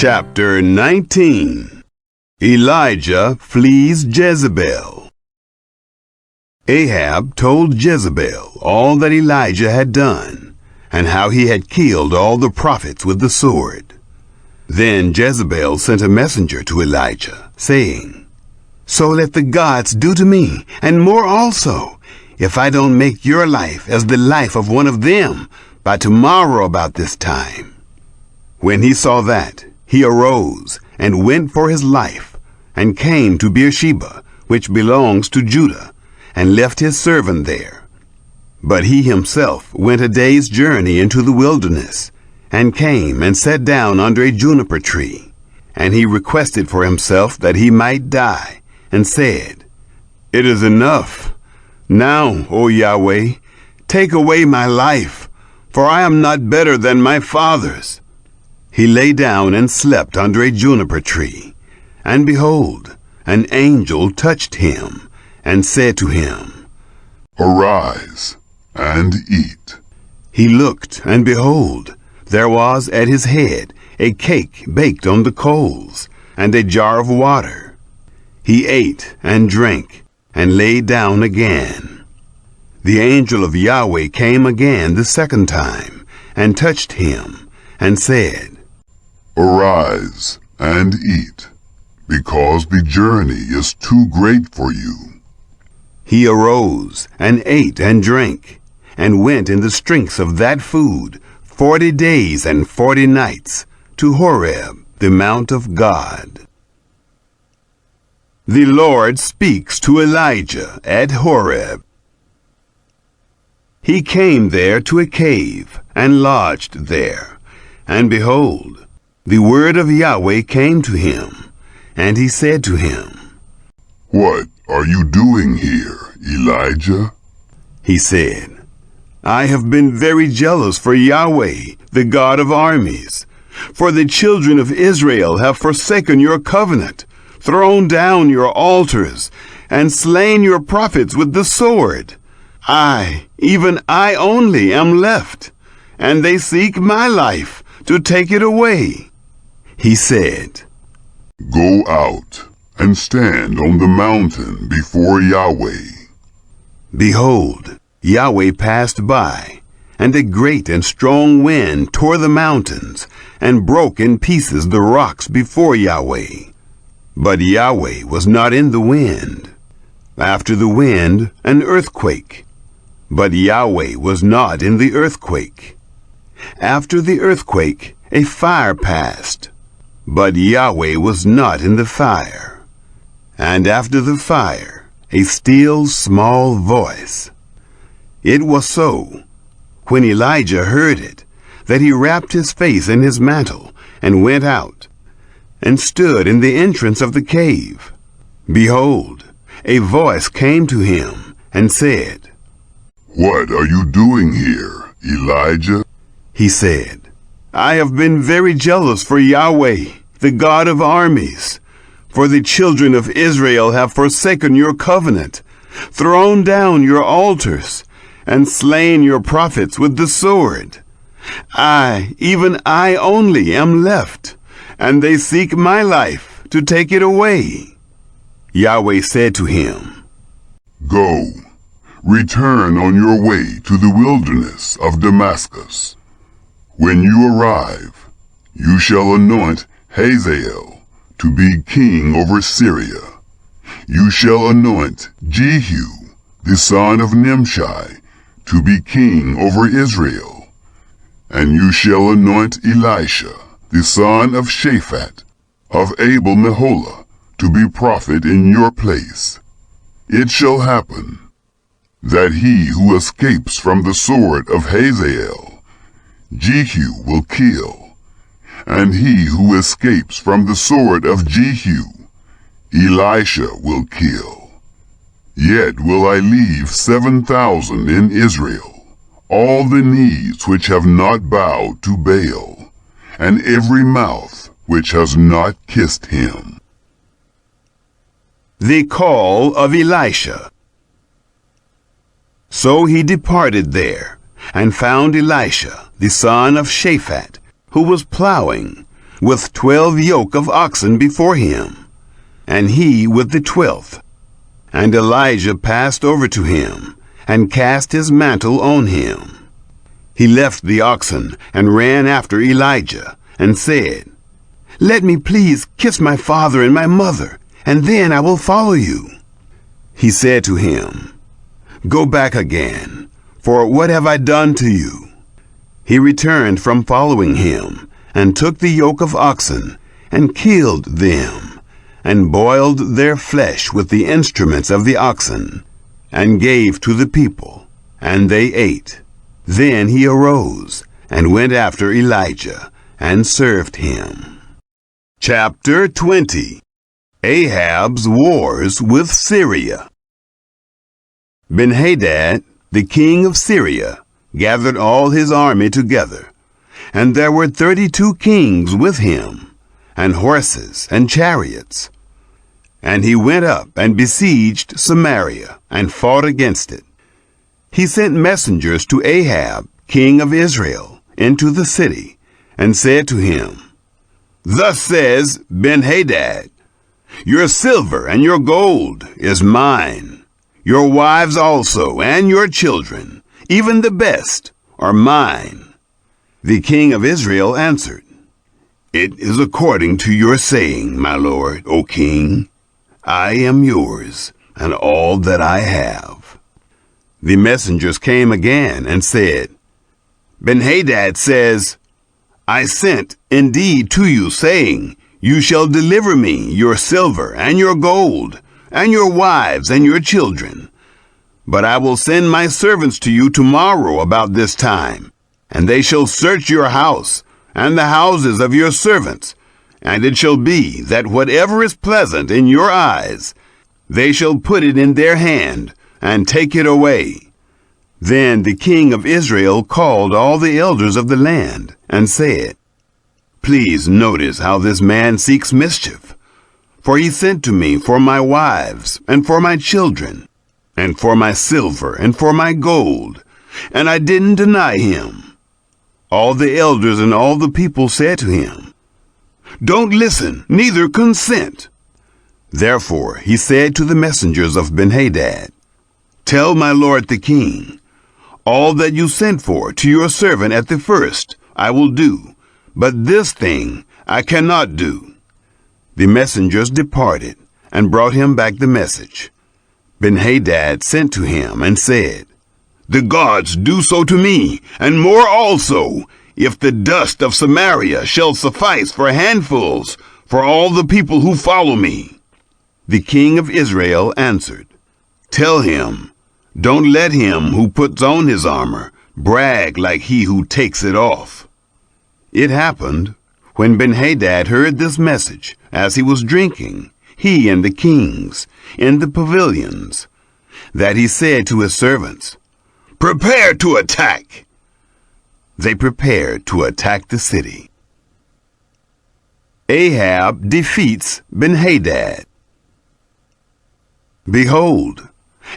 Chapter 19. Elijah flees Jezebel. Ahab told Jezebel all that Elijah had done, and how he had killed all the prophets with the sword. Then Jezebel sent a messenger to Elijah, saying, "So let the gods do to me, and more also, if I don't make your life as the life of one of them by tomorrow about this time." When he saw that, he arose and went for his life, and came to Beersheba, which belongs to Judah, and left his servant there. But he himself went a day's journey into the wilderness, and came and sat down under a juniper tree. And he requested for himself that he might die, and said, "It is enough. Now, O Yahweh, take away my life, for I am not better than my fathers." He lay down and slept under a juniper tree. And behold, an angel touched him, and said to him, "Arise, and eat." He looked, and behold, there was at his head a cake baked on the coals, and a jar of water. He ate and drank, and lay down again. The angel of Yahweh came again the second time, and touched him, and said, "Arise, and eat, because the journey is too great for you." He arose, and ate and drank, and went in the strength of that food 40 days and 40 nights, to Horeb, the mount of God. The Lord speaks to Elijah at Horeb. He came there to a cave, and lodged there. And behold, the word of Yahweh came to him, and he said to him, "What are you doing here, Elijah?" He said, "I have been very jealous for Yahweh, the God of armies. For the children of Israel have forsaken your covenant, thrown down your altars, and slain your prophets with the sword. I, even I only, am left, and they seek my life to take it away." He said, "Go out and stand on the mountain before Yahweh." Behold, Yahweh passed by, and a great and strong wind tore the mountains, and broke in pieces the rocks before Yahweh. But Yahweh was not in the wind. After the wind, an earthquake. But Yahweh was not in the earthquake. After the earthquake, a fire passed. But Yahweh was not in the fire. And after the fire, a still small voice. It was so, when Elijah heard it, that he wrapped his face in his mantle, and went out, and stood in the entrance of the cave. Behold, a voice came to him, and said, "What are you doing here, Elijah?" He said, "I have been very jealous for Yahweh, the God of armies. For the children of Israel have forsaken your covenant, thrown down your altars, and slain your prophets with the sword. I, even I only, am left, and they seek my life to take it away." Yahweh said to him, "Go, return on your way to the wilderness of Damascus. When you arrive, you shall anoint Hazael to be king over Syria. You shall anoint Jehu, the son of Nimshi, to be king over Israel. And you shall anoint Elisha, the son of Shaphat, of Abel-Meholah, to be prophet in your place. It shall happen that he who escapes from the sword of Hazael, Jehu will kill, and he who escapes from the sword of Jehu, Elisha will kill. Yet will I leave 7,000 in Israel, all the knees which have not bowed to Baal, and every mouth which has not kissed him." The call of Elisha. So he departed there, and found Elisha, the son of Shaphat, who was plowing, with 12 yoke of oxen before him, and he with the 12th. And Elijah passed over to him, and cast his mantle on him. He left the oxen, and ran after Elijah, and said, "Let me please kiss my father and my mother, and then I will follow you." He said to him, "Go back again, for what have I done to you?" He returned from following him, and took the yoke of oxen, and killed them, and boiled their flesh with the instruments of the oxen, and gave to the people, and they ate. Then he arose, and went after Elijah, and served him. Chapter 20. Ahab's wars with Syria. Ben-Hadad, the king of Syria, gathered all his army together, and there were 32 kings with him, and horses and chariots. And he went up and besieged Samaria, and fought against it. He sent messengers to Ahab, king of Israel, into the city, and said to him, "Thus says Ben-Hadad, your silver and your gold is mine. Your wives also and your children, even the best, are mine." The king of Israel answered, "It is according to your saying, my lord, O king. I am yours, and all that I have." The messengers came again and said, "Ben-Hadad says, I sent indeed to you, saying, you shall deliver me your silver and your gold, and your wives and your children. But I will send my servants to you tomorrow about this time, and they shall search your house and the houses of your servants, and it shall be that whatever is pleasant in your eyes, they shall put it in their hand, and take it away." Then the king of Israel called all the elders of the land, and said, "Please notice how this man seeks mischief. For he sent to me for my wives, and for my children, and for my silver, and for my gold, and I didn't deny him." All the elders and all the people said to him, "Don't listen, neither consent." Therefore he said to the messengers of Ben-Hadad, "Tell my lord the king, all that you sent for to your servant at the first I will do, but this thing I cannot do." The messengers departed, and brought him back the message. Ben-Hadad sent to him, and said, "The gods do so to me, and more also, if the dust of Samaria shall suffice for handfuls for all the people who follow me." The king of Israel answered, "Tell him, don't let him who puts on his armor brag like he who takes it off." It happened, when Ben-Hadad heard this message, as he was drinking, he and the kings, in the pavilions, that he said to his servants, "Prepare to attack." They prepared to attack the city. Ahab defeats Ben-Hadad. Behold,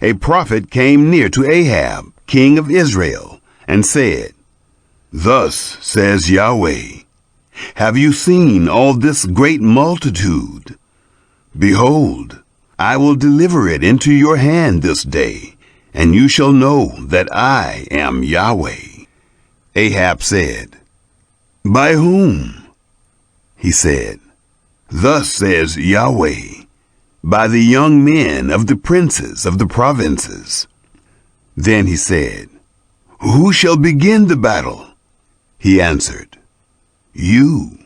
a prophet came near to Ahab, king of Israel, and said, "Thus says Yahweh, have you seen all this great multitude? Behold, I will deliver it into your hand this day, and you shall know that I am Yahweh." Ahab said, "By whom?" He said, "Thus says Yahweh, by the young men of the princes of the provinces." Then he said, "Who shall begin the battle?" He answered, "You."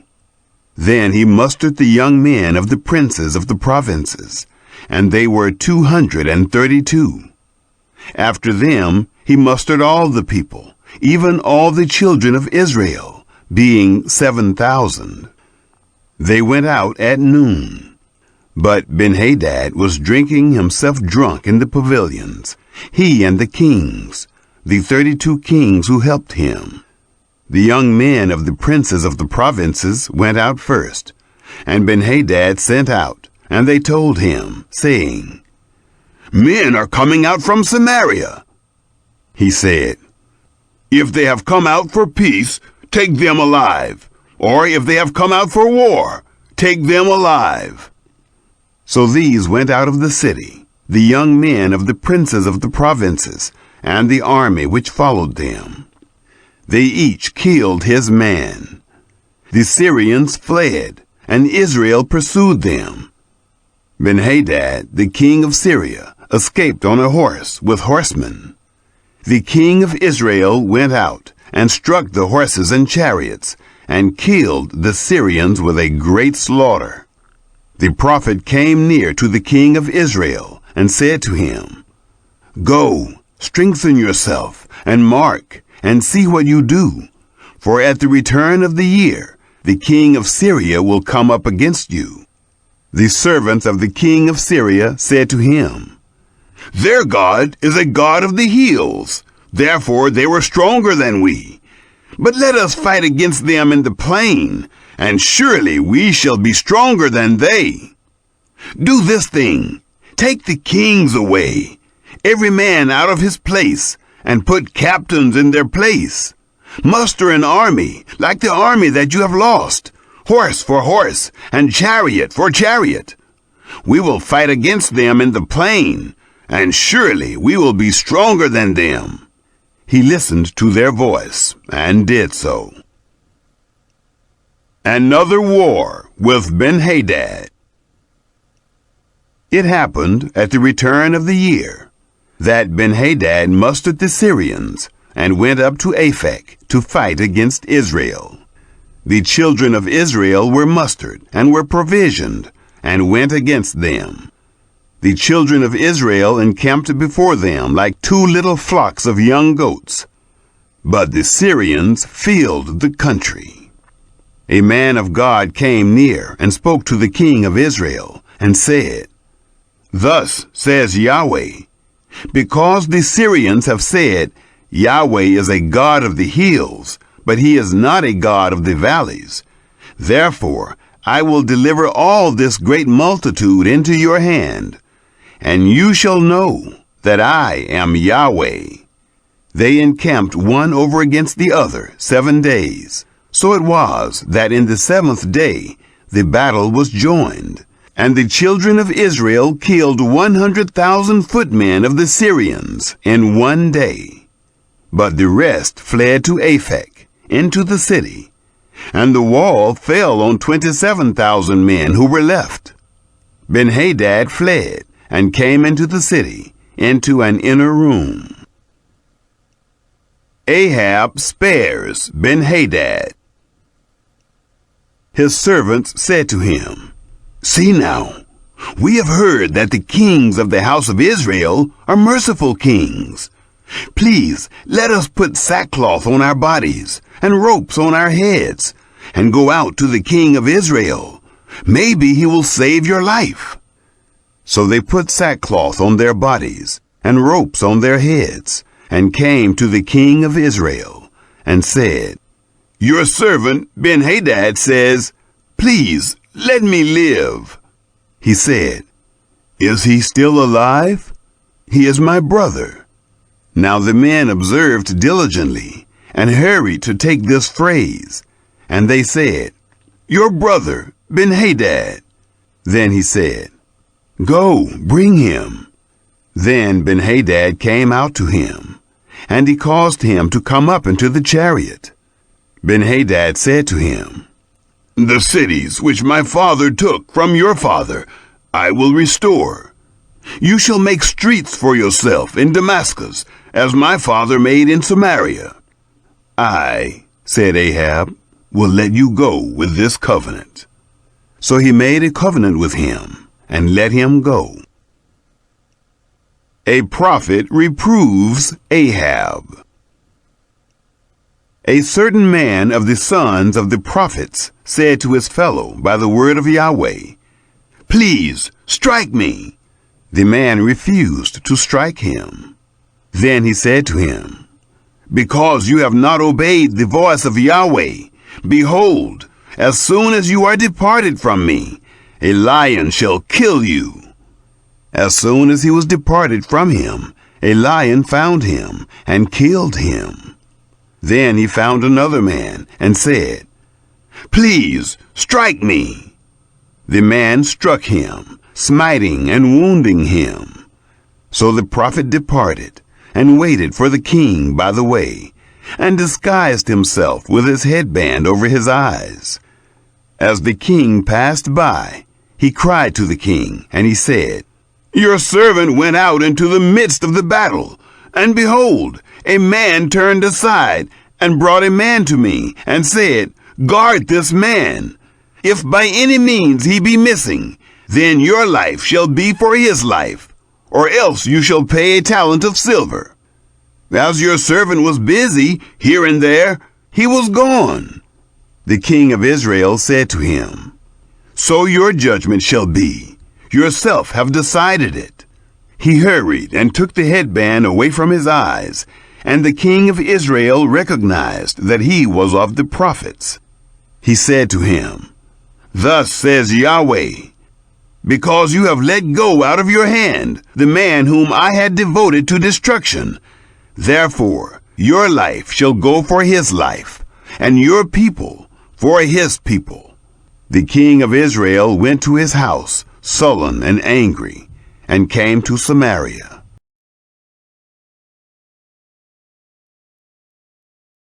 Then he mustered the young men of the princes of the provinces, and they were 232. After them he mustered all the people, even all the children of Israel, being 7,000. They went out at noon. But Ben-Hadad was drinking himself drunk in the pavilions, he and the kings, the 32 kings who helped him. The young men of the princes of the provinces went out first, and Ben-Hadad sent out, and they told him, saying, "Men are coming out from Samaria." He said, "If they have come out for peace, take them alive, or if they have come out for war, take them alive." So these went out of the city, the young men of the princes of the provinces, and the army which followed them. They each killed his man. The Syrians fled, and Israel pursued them. Ben-Hadad, the king of Syria, escaped on a horse with horsemen. The king of Israel went out and struck the horses and chariots, and killed the Syrians with a great slaughter. The prophet came near to the king of Israel and said to him, "Go, strengthen yourself, and mark, and see what you do, for at the return of the year the king of Syria will come up against you." The servants of the king of Syria said to him, "Their God is a God of the hills, therefore they were stronger than we. But let us fight against them in the plain, and surely we shall be stronger than they. Do this thing, take the kings away, every man out of his place, and put captains in their place. Muster an army like the army that you have lost, horse for horse, and chariot for chariot. We will fight against them in the plain, and surely we will be stronger than them." He listened to their voice, and did so. Another war with Ben-Hadad. It happened at the return of the year that Ben-Hadad mustered the Syrians and went up to Aphek to fight against Israel. The children of Israel were mustered and were provisioned and went against them. The children of Israel encamped before them like two little flocks of young goats. But the Syrians filled the country. A man of God came near and spoke to the king of Israel and said, "Thus says Yahweh, because the Syrians have said, 'Yahweh is a God of the hills, but he is not a God of the valleys,' therefore I will deliver all this great multitude into your hand, and you shall know that I am Yahweh." They encamped one over against the other 7 days. So it was that in the 7th day the battle was joined, and the children of Israel killed 100,000 footmen of the Syrians in 1 day. But the rest fled to Aphek, into the city, and the wall fell on 27,000 men who were left. Ben-Hadad fled and came into the city, into an inner room. Ahab spares Ben-Hadad. His servants said to him, "See now, we have heard that the kings of the house of Israel are merciful kings. Please let us put sackcloth on our bodies and ropes on our heads, and go out to the king of Israel. Maybe he will save your life." So they put sackcloth on their bodies and ropes on their heads, and came to the king of Israel, and said, "Your servant Ben-Hadad says, 'Please let me live.'" He said, "Is he still alive? He is my brother." Now the men observed diligently, and hurried to take this phrase, and they said, "Your brother Ben-Hadad." Then he said, "Go, bring him." Then Ben-Hadad came out to him, and he caused him to come up into the chariot. Ben-Hadad said to him, "The cities which my father took from your father I will restore. You shall make streets for yourself in Damascus, as my father made in Samaria." "I," said Ahab, "will let you go with this covenant." So he made a covenant with him, and let him go. A prophet reproves Ahab. A certain man of the sons of the prophets said to his fellow by the word of Yahweh, "Please strike me." The man refused to strike him. Then he said to him, "Because you have not obeyed the voice of Yahweh, behold, as soon as you are departed from me, a lion shall kill you." As soon as he was departed from him, a lion found him and killed him. Then he found another man and said, Please, strike me." The man struck him, smiting and wounding him. So the prophet departed, and waited for the king by the way, and disguised himself with his headband over his eyes. As the king passed by, he cried to the king, and he said, "Your servant went out into the midst of the battle, and behold, a man turned aside, and brought a man to me, and said, 'Guard this man. If by any means he be missing, then your life shall be for his life, or else you shall pay a talent of silver.' As your servant was busy here and there, he was gone." The king of Israel said to him, "So your judgment shall be. Yourself have decided it." He hurried and took the headband away from his eyes, and the king of Israel recognized that he was of the prophets. He said to him, "Thus says Yahweh, because you have let go out of your hand the man whom I had devoted to destruction, therefore your life shall go for his life, and your people for his people." The king of Israel went to his house, sullen and angry, and came to Samaria.